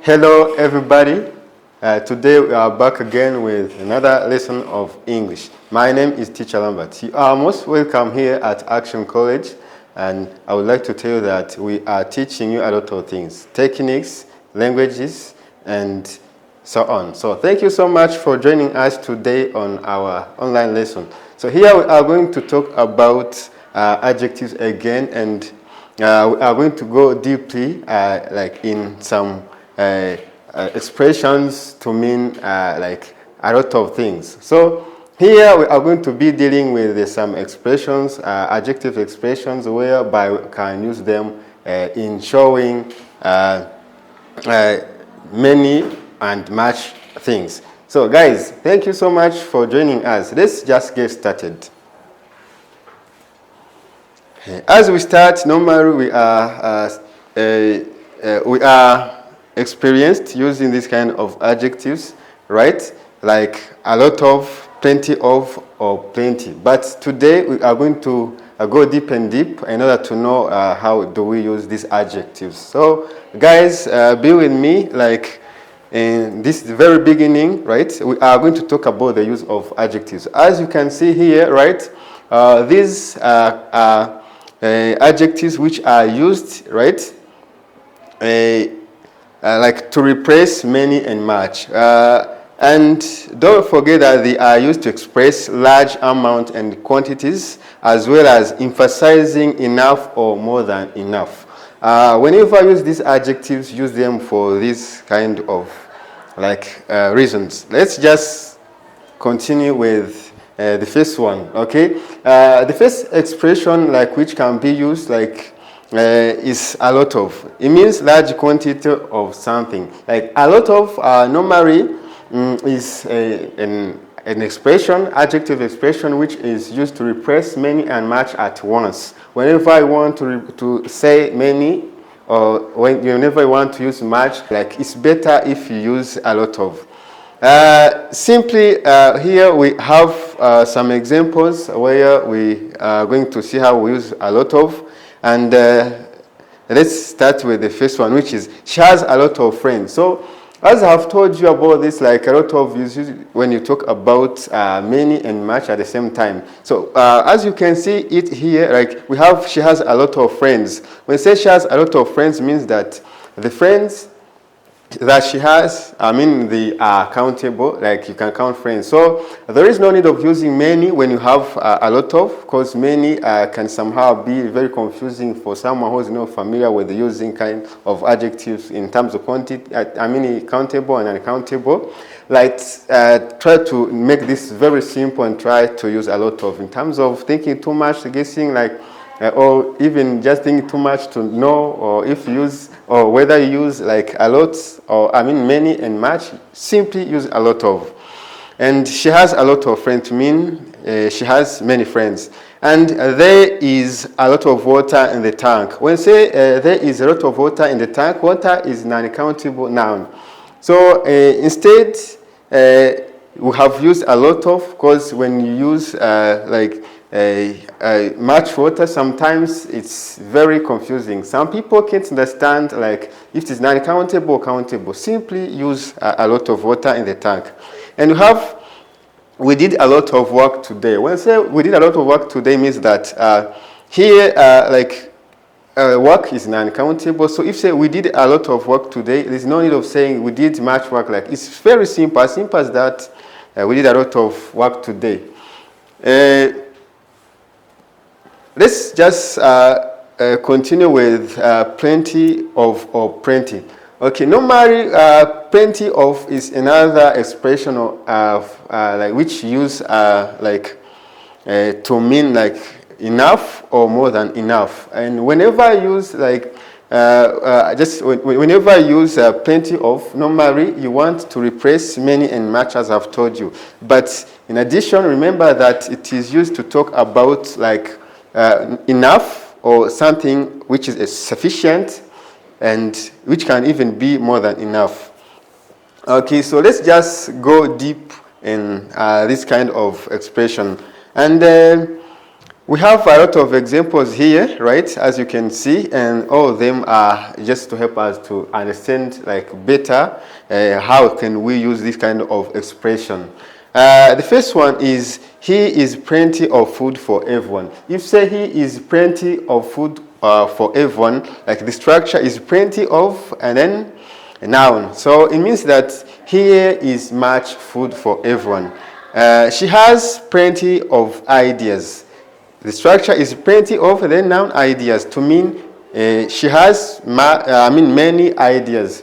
Hello everybody, today we are back again with another lesson of English. My name is Teacher Lambert. You are most welcome here at Action College, and I would like to tell you that we are teaching you a lot of things, techniques, languages, and so on. So thank you so much for joining us today on our online lesson. So here we are going to talk about adjectives again, and we are going to go deeply like in some expressions to mean like a lot of things. So here we are going to be dealing with some expressions, adjective expressions, whereby we can use them in showing many and much things. So guys, thank you so much for joining us. Let's just get started. As we start, normally we are experienced using this kind of adjectives, right? Like a lot of, plenty of, or plenty. But today we are going to go deep and deep in order to know how do we use these adjectives. So guys, be with me. Like in this very beginning, right? We are going to talk about the use of adjectives. As you can see here, right? These are adjectives which are used, right? Like to replace many and much. And don't forget that they are used to express large amount and quantities, as well as emphasizing enough or more than enough. Whenever you use these adjectives, use them for this kind of like reasons. Let's just continue with the first one, okay? The first expression like which can be used like is a lot of. It means large quantity of something. Like a lot of normally is an expression, adjective expression, which is used to replace many and much at once. Whenever I want to say many, or whenever I want to use much, like it's better if you use a lot of. Simply here we have some examples where we are going to see how we use a lot of. And let's start with the first one, which is she has a lot of friends. So as I have told you about this, like a lot of is when you talk about many and much at the same time. So as you can see it here, like we have she has a lot of friends. When you say she has a lot of friends, means that the friends that she has, I mean, they are countable, like you can count friends. So there is no need of using many when you have a lot of, because many can somehow be very confusing for someone who is not familiar with using kind of adjectives in terms of quantity, I mean countable and uncountable. Like try to make this very simple and try to use a lot of. In terms of thinking too much, guessing like, or even just thinking too much to know, or if you use, or whether you use like a lot, or I mean many and much, simply use a lot of. And she has a lot of friends to mean she has many friends. And there is a lot of water in the tank. When say there is a lot of water in the tank, water is an uncountable noun. So instead, we have used a lot of, because when you use like much water, sometimes it's very confusing. Some people can't understand like if it is non-countable or countable. Simply use a lot of water in the tank. And we did a lot of work today. When I say we did a lot of work today, means that here like work is non-countable. So if say we did a lot of work today, there's no need of saying we did much work. Like it's very simple, as simple as that. We did a lot of work today. Let's just continue with plenty of or plenty. Okay, normally plenty of is another expression of like which use like to mean like enough or more than enough. And whenever I use like whenever I use plenty of, normally you want to replace many and much, as I've told you. But in addition, remember that it is used to talk about like enough or something which is sufficient and which can even be more than enough. Okay, so let's just go deep in this kind of expression. And We have a lot of examples here, right, as you can see, and all of them are just to help us to understand like better how can we use this kind of expression. The first one is, he is plenty of food for everyone. If you say he is plenty of food for everyone, like the structure is plenty of and then a noun. So it means that here is much food for everyone. She has plenty of ideas. The structure is plenty of then noun ideas to mean she has many ideas.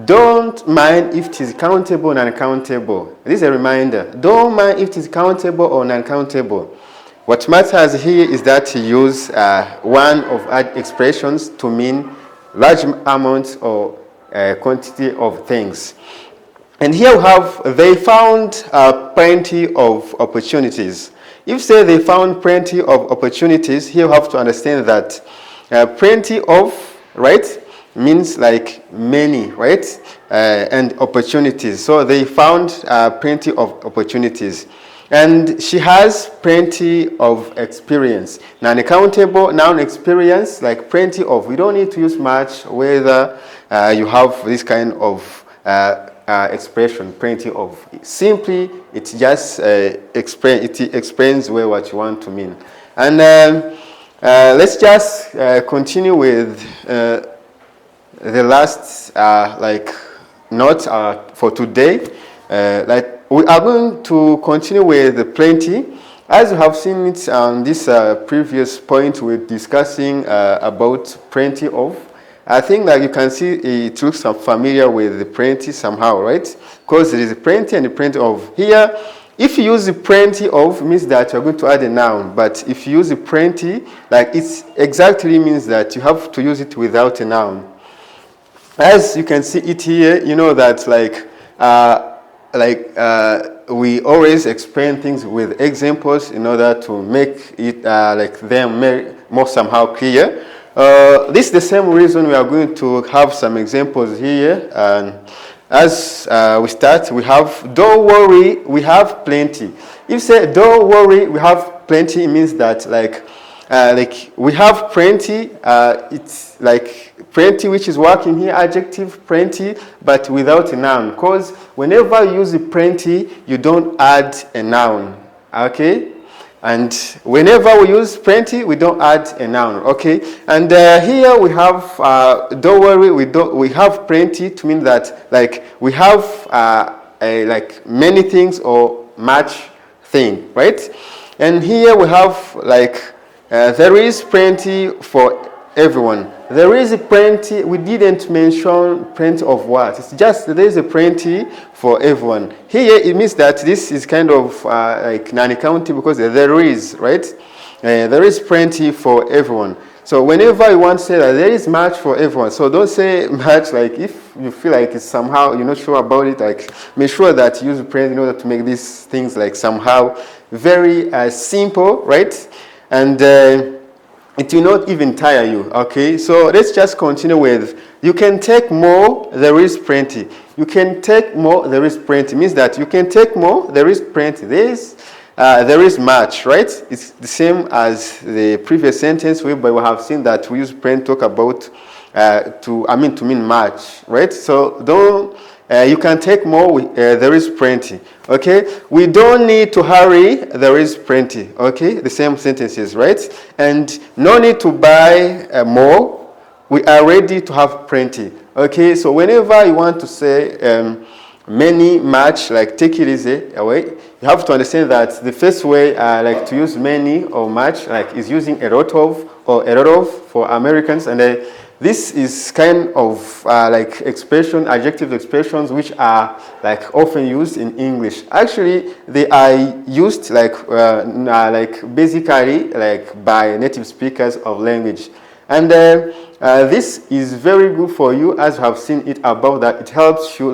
Don't mind if it is countable and uncountable. This is a reminder. Don't mind if it is countable or uncountable. What matters here is that you use one of expressions to mean large amounts or quantity of things. And here we have, they found plenty of opportunities. If you say they found plenty of opportunities, here you have to understand that plenty of, right, means like many, right, and opportunities. So they found plenty of opportunities. And she has plenty of experience. Now, uncountable noun experience, like plenty of, we don't need to use much whether you have this kind of expression, plenty of. Simply, it just explains well what you want to mean. And let's just continue with the last note for today. We are going to continue with the plenty. As you have seen it on this previous point, we're discussing about plenty of. I think that you can see it looks familiar with the plenty somehow, right? Because there is a plenty and a plenty of. Here, if you use the plenty of, means that you're going to add a noun. But if you use the plenty, like it exactly means that you have to use it without a noun. As you can see it here, you know that we always explain things with examples in order to make it them more somehow clear. This is the same reason we are going to have some examples here. And as we start, we have, don't worry, we have plenty. If you say, don't worry, we have plenty, it means that we have plenty, it's like plenty, which is working here, adjective, plenty, but without a noun. Because whenever you use the plenty, you don't add a noun, okay? And whenever we use plenty, we don't add a noun, okay? And here we have, don't worry, we have plenty to mean that we have many things or much thing, right? And here we have there is plenty for everyone. There is a plenty, we didn't mention plenty of what. It's just there is a plenty for everyone. Here it means that this is kind of non-countable because there is, right? There is plenty for everyone. So whenever you want to say that there is much for everyone, so don't say much if you feel like it's somehow you're not sure about it, make sure that you use plenty in order to make these things somehow very simple, right? And it will not even tire you, okay? So let's just continue with, you can take more, there is plenty. You can take more, there is plenty. It means that you can take more, there is plenty. There is much, right? It's the same as the previous sentence whereby we have seen that we use plenty to talk about, to mean much, right? So you can take more, there is plenty, okay? We don't need to hurry, there is plenty, okay? The same sentences, right? And no need to buy more, we are ready to have plenty, okay? So whenever you want to say many, much, take it easy, away, you have to understand that the first way to use many or much is using a lot of or a lot of for Americans, and this is kind of adjective expressions which are often used in English. Actually, they are used basically by native speakers of language. And this is very good for you, as you have seen it above, that it helps you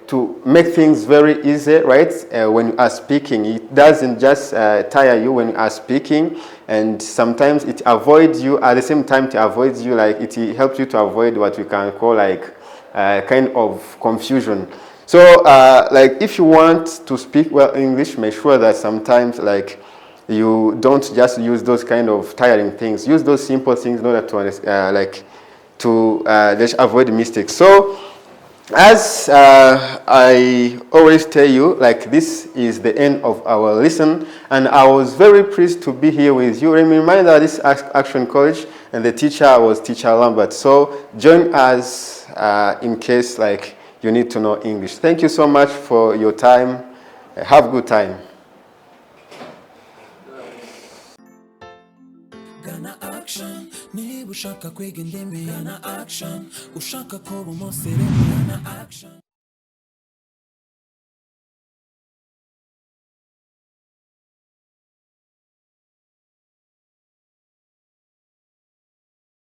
to make things very easy, right? When you are speaking, it doesn't just tire you when you are speaking, and sometimes it avoids you. At the same time, it avoids you, it helps you to avoid what we can call kind of confusion. So like if you want to speak well English, make sure that sometimes like you don't just use those kind of tiring things. Use those simple things in order to just avoid mistakes. So as I always tell you, like this is the end of our lesson, and I was very pleased to be here with you. Reminder, this Action College, and the teacher was Teacher Lambert. So join us in case like you need to know English. Thank you so much for your time. Have a good time. Gana action, niba ushaka kwiga indimi, gana action, ushaka kuba umusirimu, gana action.